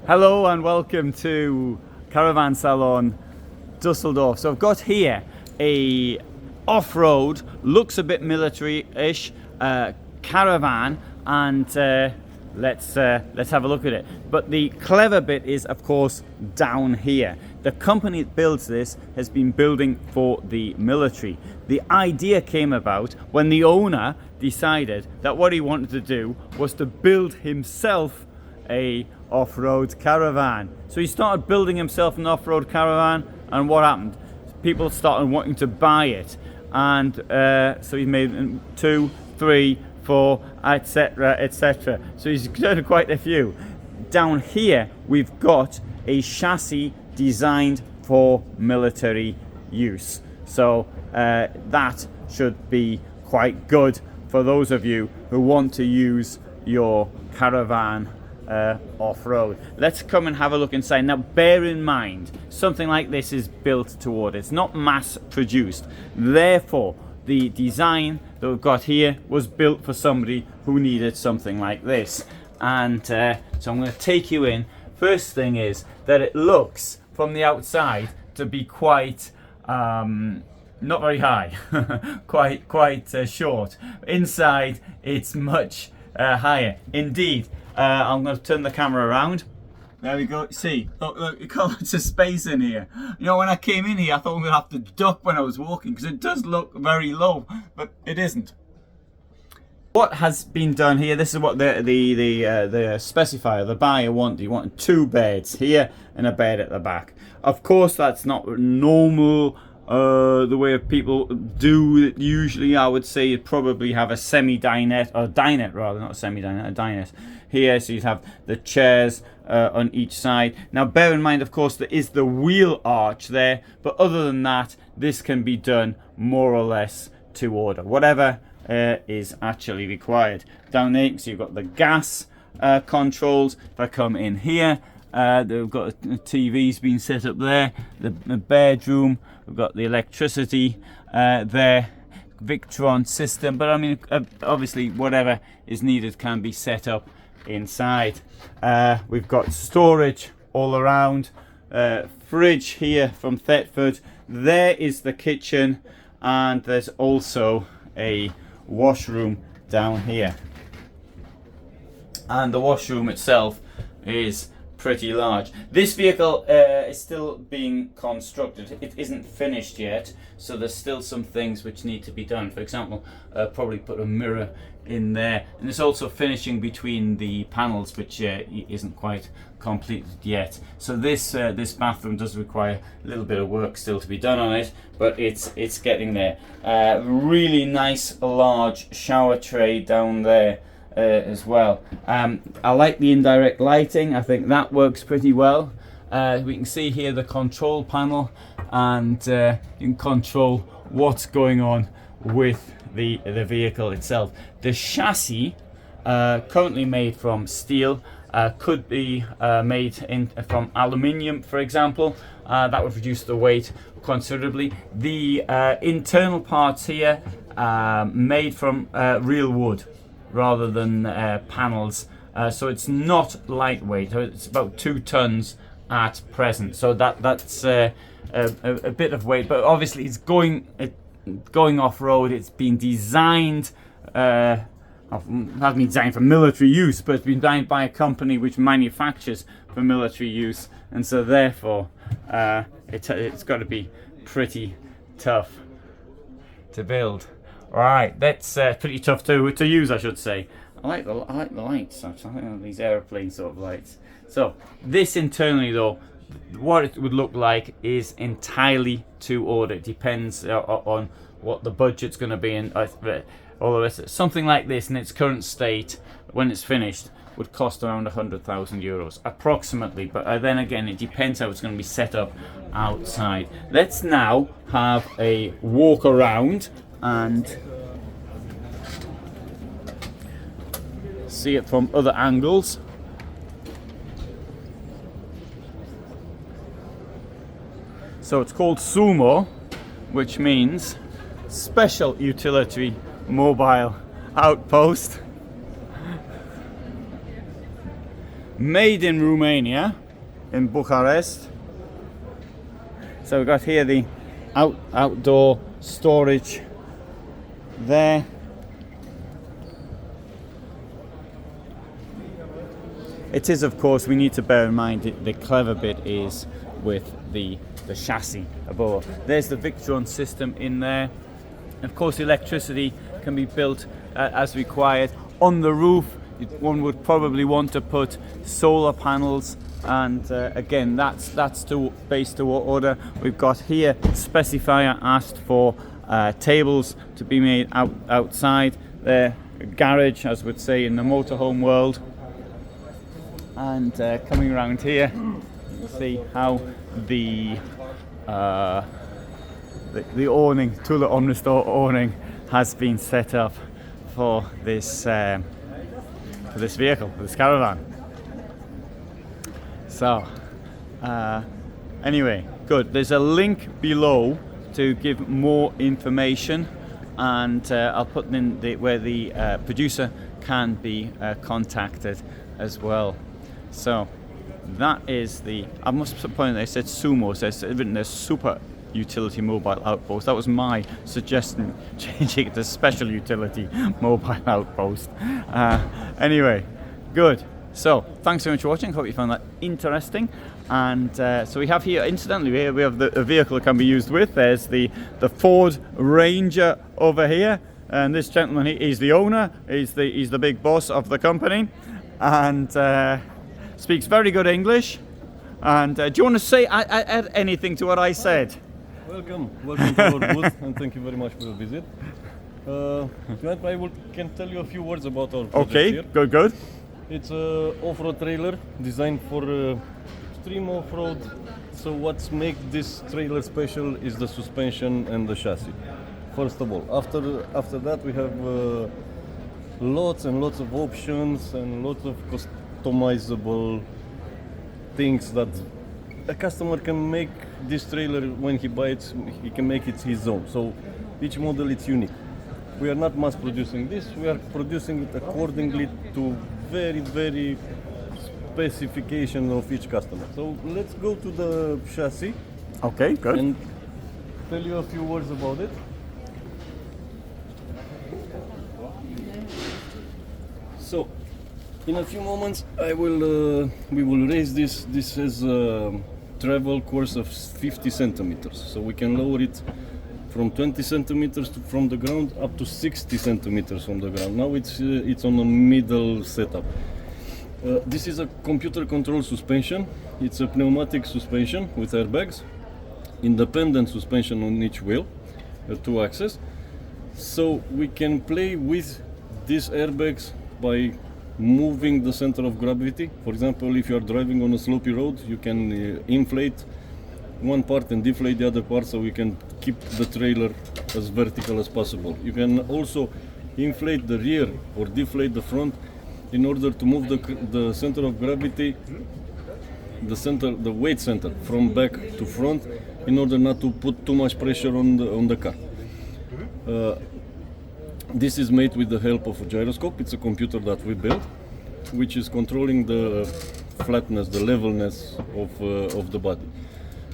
Hello and welcome to Caravan Salon Dusseldorf. So I've got here a off-road, looks a bit military-ish caravan, and let's have a look at it. But the clever bit is, of course, down here. The company that builds this has been building for the military. The idea came about when the owner decided that what he wanted to do was to build himself a off-road caravan. So he started building himself an off-road caravan, and what happened? People started wanting to buy it, and so he made 2, 3, 4, etc., etc. So he's done quite a few. Down here we've got a chassis designed for military use, so that should be quite good for those of you who want to use your caravan off-road. Let's come and have a look inside. Now bear in mind, something like this is built to order. It's not mass produced, therefore the design that we've got here was built for somebody who needed something like this. And so I'm going to take you in. First thing is that it looks from the outside to be quite not very high, quite short. Inside it's much higher. Indeed, I'm going to turn the camera around. There we go. See, look, you got lots of space in here. You know, when I came in here, I thought I'm going to have to duck when I was walking because it does look very low, but it isn't. What has been done here? This is what the specifier, the buyer wanted. He wanted 2 beds here and a bed at the back. Of course, that's not normal. The way people do it usually, I would say you'd probably have a semi-dinette, or dinette rather, not a semi-dinette, a dinette here. So you'd have the chairs on each side. Now bear in mind, of course, there is the wheel arch there, but other than that, this can be done more or less to order, whatever is actually required. Down there, so you've got the gas controls. If I come in here, they've got a TV's been set up there, the bedroom, we've got the electricity there, Victron system, but I mean obviously whatever is needed can be set up inside. We've got storage all around, fridge here from Thetford, there is the kitchen, and there's also a washroom down here, and the washroom itself is pretty large. This vehicle is still being constructed. It isn't finished yet, so there's still some things which need to be done. For example, probably put a mirror in there, and there's also finishing between the panels, which isn't quite completed yet. So this bathroom does require a little bit of work still to be done on it, but it's getting there. Really nice large shower tray down there as well. I like the indirect lighting. I think that works pretty well. We can see here the control panel, and you can control what's going on with the vehicle itself. The chassis, currently made from steel, could be made from aluminium, for example. That would reduce the weight considerably. The internal parts here made from real wood rather than panels, so it's not lightweight. It's about 2 tons at present, so that's a bit of weight, but obviously it's going off-road. It's been designed, hasn't been designed for military use, but it's been designed by a company which manufactures for military use, and so therefore it's got to be pretty tough to build. Right, that's pretty tough to use, I should say. I like the lights, actually. I think these aeroplane sort of lights. So this internally, though, what it would look like is entirely to order. It depends on what the budget's going to be, and all the rest. Something like this in its current state, when it's finished, would cost around 100,000 euros approximately, but then again it depends how it's going to be set up outside. Let's now have a walk around and see it from other angles. So it's called Sumo, which means Special Utility Mobile Outpost. made in Romania, in Bucharest. So we've got here the outdoor storage there. It is, of course, we need to bear in mind the clever bit is with the chassis above. There's the Victron system in there. Of course, electricity can be built as required. On the roof, one would probably want to put solar panels, and again, that's based to order. We've got here, specifier asked for tables to be made outside. There, garage, as we'd say in the motorhome world. And coming around here, you can see how the awning, Tula Omnistor awning, has been set up for this vehicle, for this caravan. So, anyway, good. There's a link below to give more information, and I'll put in where the producer can be contacted as well. So that is I must point out, they said Sumo, so it's written as Super Utility Mobile Outpost. That was my suggestion, changing it to Special Utility Mobile Outpost. Anyway, good. So thanks so much for watching. Hope you found that interesting. And so we have here, incidentally, we have the vehicle that can be used with. There's the Ford Ranger over here, and this gentleman, he's the owner. He's the big boss of the company, and speaks very good English. And do you want to say add anything to what I said? Welcome to our booth, and thank you very much for your visit. Tonight I can tell you a few words about our project here. Okay, good. It's an off-road trailer designed for extreme off-road. So what makes this trailer special is the suspension and the chassis. First of all, after that we have lots and lots of options and lots of customizable things that a customer can make this trailer when he buys it. He can make it his own. So each model is unique. We are not mass producing this. We are producing it accordingly to very specification of each customer. So let's go to the chassis. Okay, good. And tell you a few words about it. So, in a few moments, we will raise this. This has a travel course of 50 centimeters, so we can lower it from 20 centimeters from the ground up to 60 centimeters from the ground. Now it's on a middle setup. This is a computer controlled suspension. It's a pneumatic suspension with airbags, independent suspension on each wheel, 2-axis. So we can play with these airbags by moving the center of gravity. For example, if you are driving on a slopey road, you can inflate one part and deflate the other part, so you can keep the trailer as vertical as possible. You can also inflate the rear or deflate the front in order to move the center of gravity, the weight center from back to front, in order not to put too much pressure on the car. This is made with the help of a gyroscope. It's a computer that we built, which is controlling the flatness, the levelness of the body.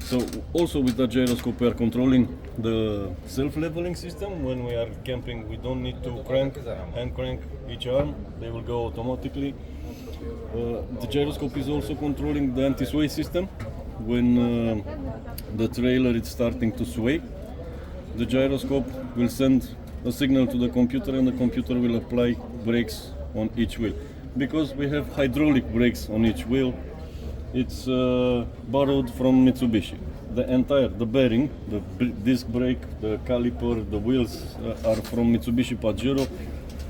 So also with the gyroscope we are controlling the self-leveling system. When we are camping, we don't need to hand crank each arm, they will go automatically. The gyroscope is also controlling the anti-sway system. When the trailer is starting to sway, the gyroscope will send a signal to the computer, and the computer will apply brakes on each wheel. Because we have hydraulic brakes on each wheel, it's borrowed from Mitsubishi. The bearing, the disc brake, the caliper, the wheels are from Mitsubishi Pajero,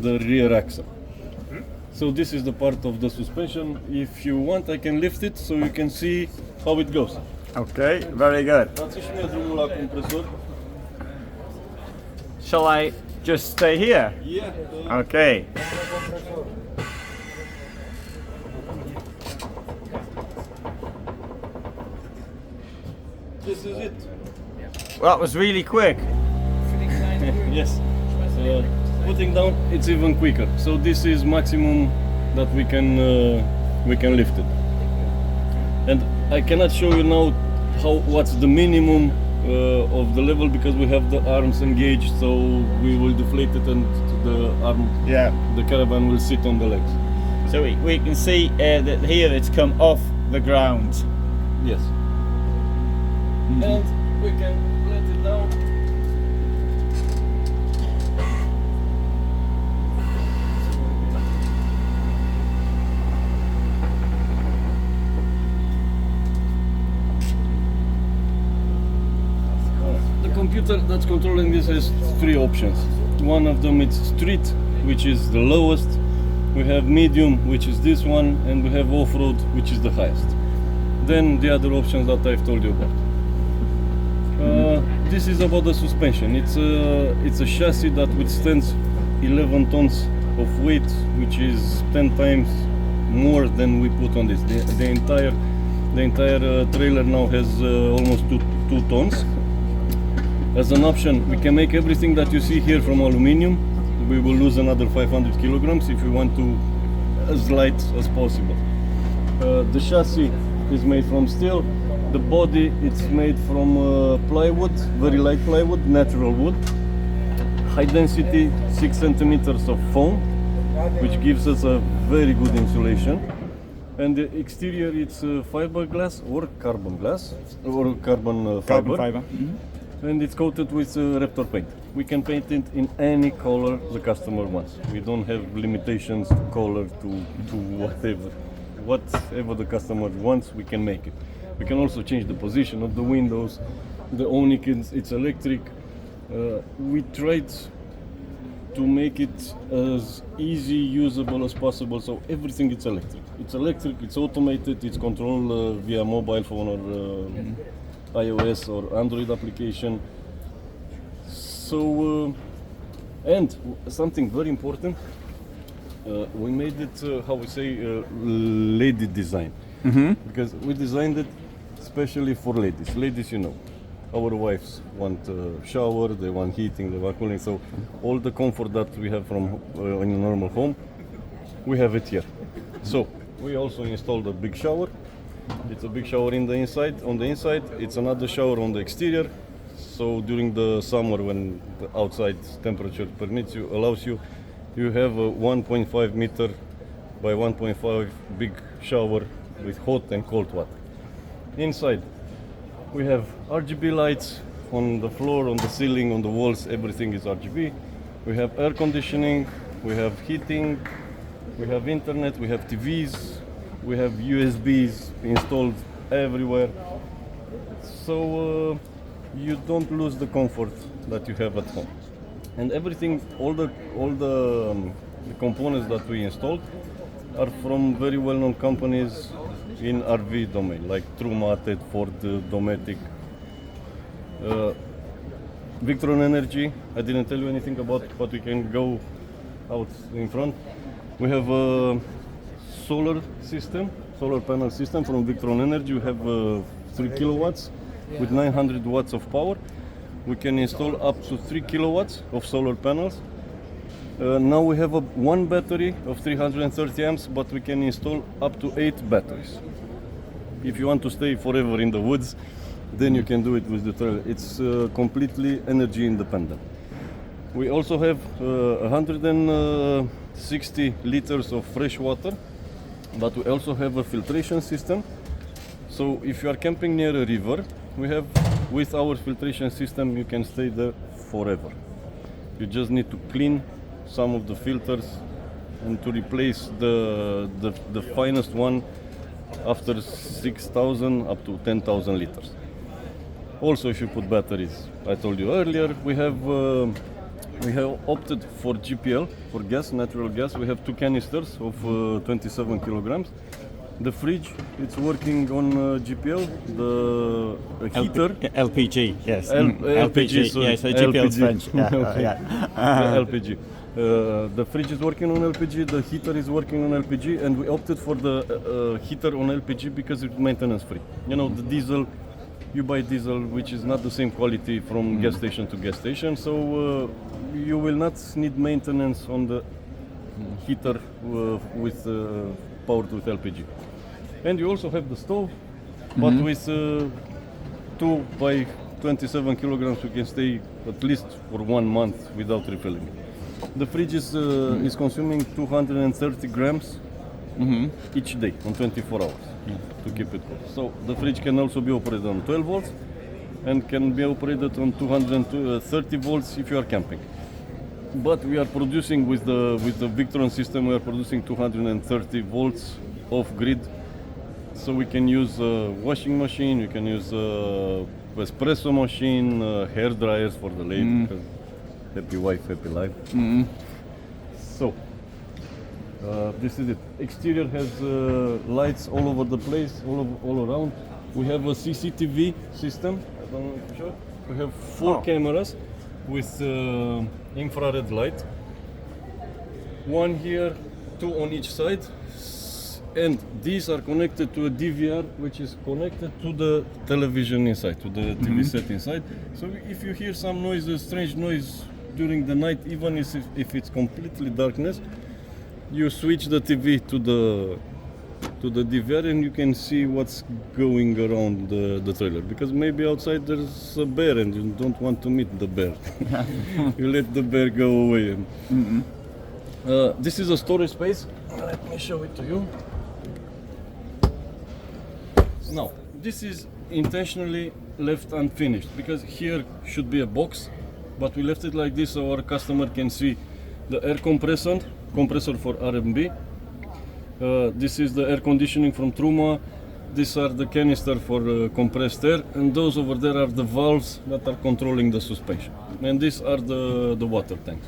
the rear axle. So this is the part of the suspension. If you want, I can lift it so you can see how it goes. Okay, very good. Shall I just stay here? Yeah. Okay. This is it. Well, that was really quick. Yes. Putting down, it's even quicker. So this is maximum that we we can lift it. And I cannot show you now what's the minimum of the level because we have the arms engaged, so we will deflate it and the caravan will sit on the legs. So we can see that here it's come off the ground. Yes. And we can let it down. The computer that's controlling this has three options. One of them is street, which is the lowest. We have medium, which is this one, and we have off-road, which is the highest. Then the other options that I've told you about. This is about the suspension. It's a chassis that withstands 11 tons of weight, which is 10 times more than we put on this. The entire trailer now has almost 2 tons. As an option, we can make everything that you see here from aluminium. We will lose another 500 kilograms if we want to as light as possible. The chassis is made from steel. The body it's made from plywood, very light plywood, natural wood. High density 6 centimeters of foam, which gives us a very good insulation. And the exterior it's fiberglass or carbon glass or carbon fiber. Mm-hmm. And it's coated with Raptor paint. We can paint it in any color the customer wants. We don't have limitations to color, to whatever the customer wants, we can make it. We can also change the position of the windows. The awning it's electric. We tried to make it as easy usable as possible, so everything is electric. It's electric, it's automated, it's controlled via mobile phone or iOS or Android application. So, and something very important, we made it, lady design. Mm-hmm. Because we designed it especially for ladies. Ladies, you know, our wives want shower, they want heating, they want cooling. So all the comfort that we have from in a normal home, we have it here. So we also installed a big shower. It's a big shower in the inside. On the inside, it's another shower on the exterior. So during the summer, when the outside temperature allows you, you have a 1.5 meter by 1.5 big shower with hot and cold water. Inside, we have RGB lights on the floor, on the ceiling, on the walls. Everything is RGB. We have air conditioning. We have heating. We have internet. We have TVs. We have USBs installed everywhere. So you don't lose the comfort that you have at home. And everything, all the components that we installed are from very well-known companies in RV domain, like Trumated, Ford, Dometic, Victron Energy. I didn't tell you anything about, but we can go out in front. We have a solar panel system from Victron Energy. We have 3 kilowatts with 900 watts of power. We can install up to 3 kilowatts of solar panels. Now we have one battery of 330 amps, but we can install up to 8 batteries. If you want to stay forever in the woods, then you can do it with the trailer. It's completely energy independent. We also have 160 liters of fresh water, but we also have a filtration system. So if you are camping near a river, with our filtration system you can stay there forever. You just need to clean some of the filters and to replace the finest one after 6,000 up to 10,000 liters. Also, if you put batteries, I told you earlier, we have opted for GPL, for gas, natural gas. We have 2 canisters of 27 kilograms. The fridge, it's working on GPL. The heater, LPG, yes. LPG, sorry. Yes, GPL is French. Yeah, Okay. yeah. LPG. The fridge is working on LPG, the heater is working on LPG, and we opted for the heater on LPG because it's maintenance free. You know, the diesel, you buy diesel which is not the same quality from gas station to gas station, so you will not need maintenance on the heater with powered with LPG. And you also have the stove, but with 2 by 27 kilograms, you can stay at least for 1 month without refilling it. The fridge is consuming 230 grams each day on 24 hours to keep it cold. So the fridge can also be operated on 12 volts and can be operated on 230 volts if you are camping. But we are producing with the Victron system, we are producing 230 volts off grid. So we can use a washing machine, we can use a espresso machine, hair dryers for the lady, because happy wife, happy life. So this is it. Exterior has lights all over the place, all around. We have a CCTV system. I don't know if you show. We have 4 cameras with infrared light. 1 here, 2 on each side. And these are connected to a DVR, which is connected to the television inside, to the TV set inside. So if you hear some noise, a strange noise during the night, even if it's completely darkness, you switch the TV to the DVR and you can see what's going around the trailer. Because maybe outside there's a bear and you don't want to meet the bear. You let the bear go away. This is a storage space. Let me show it to you. Now, this is intentionally left unfinished because here should be a box, but we left it like this so our customer can see the air compressor for R&B. This is the air conditioning from Truma. These are the canister for compressed air, and those over there are the valves that are controlling the suspension. And these are the water tanks.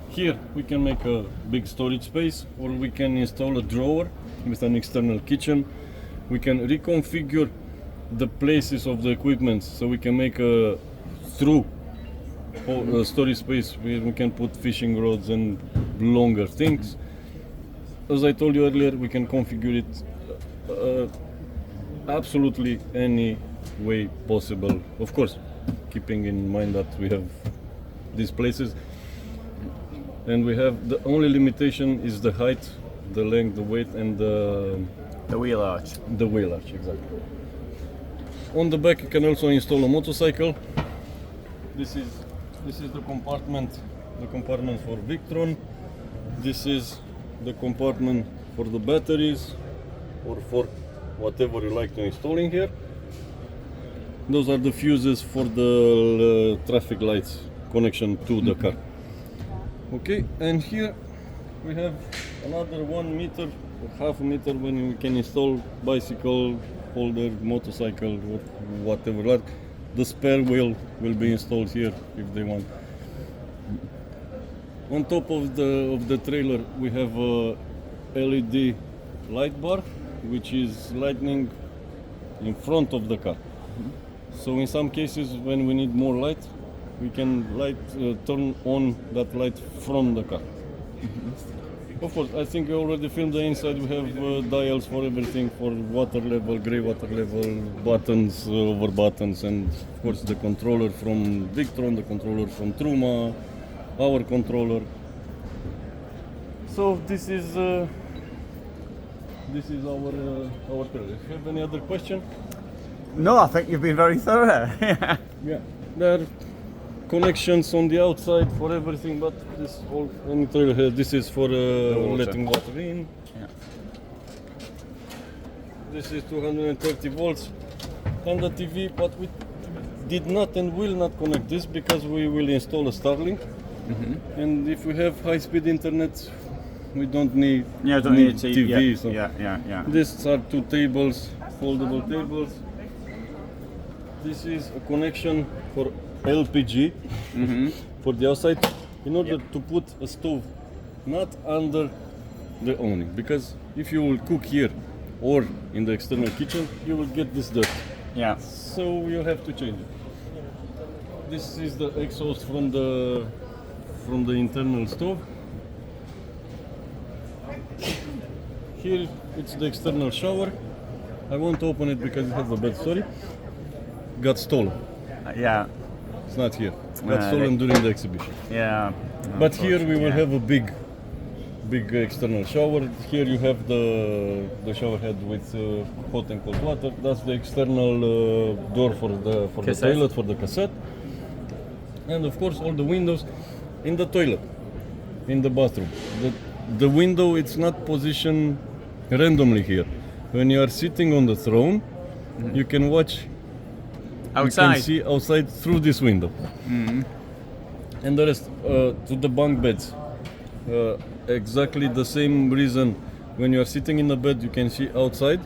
Here we can make a big storage space, or we can install a drawer with an external kitchen. We can reconfigure the places of the equipment, so we can make a through storage space where we can put fishing rods and longer things. As I told you earlier, we can configure it absolutely any way possible. Of course, keeping in mind that we have these places, and we have the only limitation is the height, the length, the weight, and the wheel arch. The wheel arch, exactly. On the back, you can also install a motorcycle. This is the compartment for Victron. This is the compartment for the batteries, or for whatever you like to install in here. Those are the fuses for the traffic lights connection to the car. Okay, and here we have another 1 meter or half a meter when we can install bicycle holder, motorcycle, or whatever. Like the spare wheel will be installed here if they want. On top of the trailer we have a LED light bar, which is lighting in front of the car. So in some cases when we need more light, we can turn on that light from the car. Of course, I think we already filmed the inside. We have dials for everything, for water level, grey water level, buttons, over buttons, and of course the controller from Victron, the controller from Truma, our controller. So this is our trailer. If you have any other question? No, I think you've been very thorough. Yeah, there are connections on the outside for everything, but this whole any trailer here, this is for letting water in. Yeah. This is 230 volts, and the TV, but we did not and will not connect this because we will install a Starlink. And if we have high-speed internet, we don't need, Don't need a TV. Yeah. So Yeah. these are 2 tables, foldable tables. This is a connection for LPG for the outside, in order to put a stove not under the awning, because if you will cook here or in the external kitchen, you will get this dirt. Yeah. So you have to change it. This is the exhaust from the internal stove. Here it's the external shower. I won't open it because it has a bad story. Got stolen. Yeah. It's not here. Got stolen during the exhibition. Yeah. But here we will have a big big external shower. Here you have the shower head with hot and cold water. That's the external door for the Cassette. toilet, for the cassette. And of course all the windows in the toilet, in the bathroom. The window, it's not positioned randomly here. When you are sitting on the throne, you can watch Outside. You can see outside through this window. And the rest to the bunk beds. Exactly the same reason. When you are sitting in the bed, you can see outside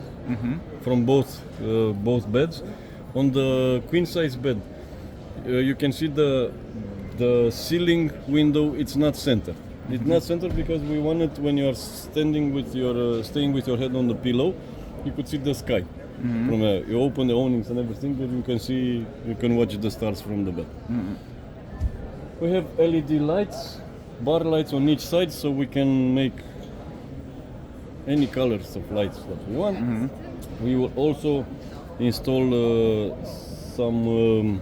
from both beds. On the queen size bed, you can see the ceiling window. It's not center. It's not center because we wanted, when you are standing with your staying with your head on the pillow, you could see the sky. From you open the awnings and everything, then you can watch the stars from the bed. We have LED lights, bar lights on each side, so we can make any colors of lights that we want. We will also install some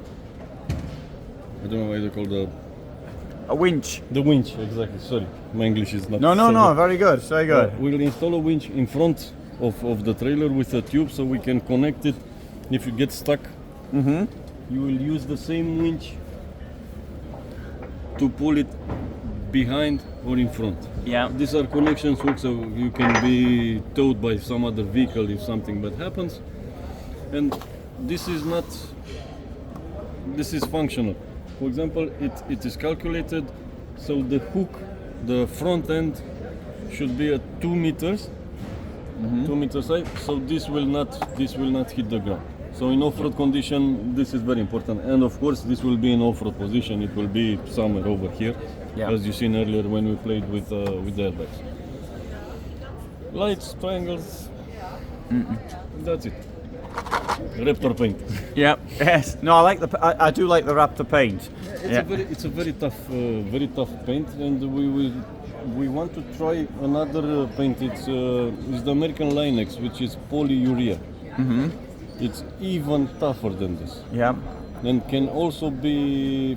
I don't know what they call A winch. the winch. Exactly. Sorry, my English is not. No, so good. very good, very good. We'll install a winch in front of the trailer with a tube, so we can connect it. If you get stuck, you will use the same winch to pull it behind or in front. Yeah. These are connections hooks, so you can be towed by some other vehicle if something bad happens. And this is not. This is functional. For example, it is calculated so the hook, the front end, should be at 2 meters. 2 meters high, so this will not hit the ground. So in off-road condition, this is very important, and of course this will be in off-road position. It will be somewhere over here, as you seen earlier when we played with the airbags. Lights, triangles. That's it. Raptor paint. Yep. Yes. No, I like I do like the Raptor paint. It's a very tough paint, and we want to try another paint. It's the American Linex, which is polyurea. It's even tougher than this. Yeah. And can also be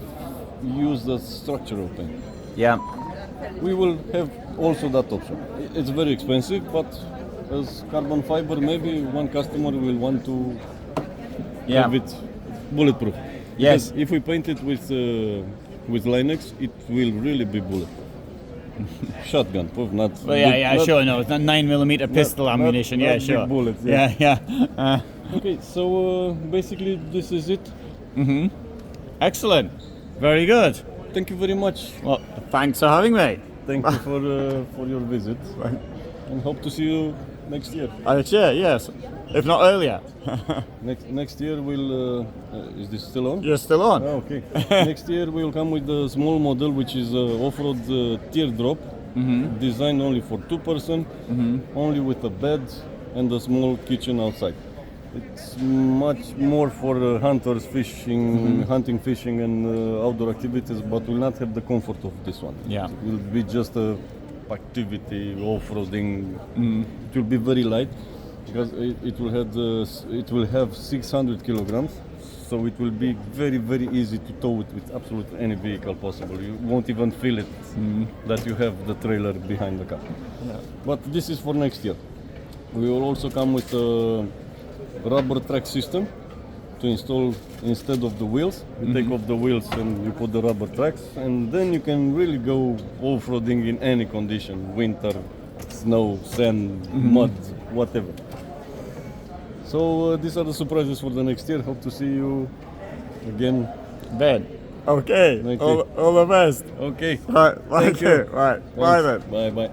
used as structural paint. Yeah. We will have also that option. It's very expensive, but as carbon fiber, maybe one customer will want to have it bulletproof. Yes. Because if we paint it with Linex, it will really be bulletproof. Shotgun proof, not. Well, not, sure. No, it's not 9mm pistol ammunition. Not Sure. big bullets. Yeah. Okay, so basically this is it. Excellent. Very good. Thank you very much. Well, thanks for having me. Thank you for your visit, and hope to see you next year. Sure, yes. If not earlier. Next year we'll. Is this still on? You're still on. Oh, okay. Next year we'll come with the small model, which is off-road teardrop, designed only for 2-person, only with a bed and a small kitchen outside. It's much more for hunters, fishing, hunting, fishing, and outdoor activities, but will not have the comfort of this one. Yeah. It will be just a activity, off-roading. It will be very light because it will have 600 kilograms, so it will be very, very easy to tow it with absolutely any vehicle possible. You won't even feel it that you have the trailer behind the car. Yeah. But this is for next year. We will also come with a rubber track system to install instead of the wheels. You take off the wheels and you put the rubber tracks, and then you can really go off-roading in any condition: winter, snow, sand, mud, whatever. So these are the surprises for the next year. Hope to see you again. Ben. Okay. Thank you. All the best. Okay. Right. Thank you. Right. Bye then. Bye bye.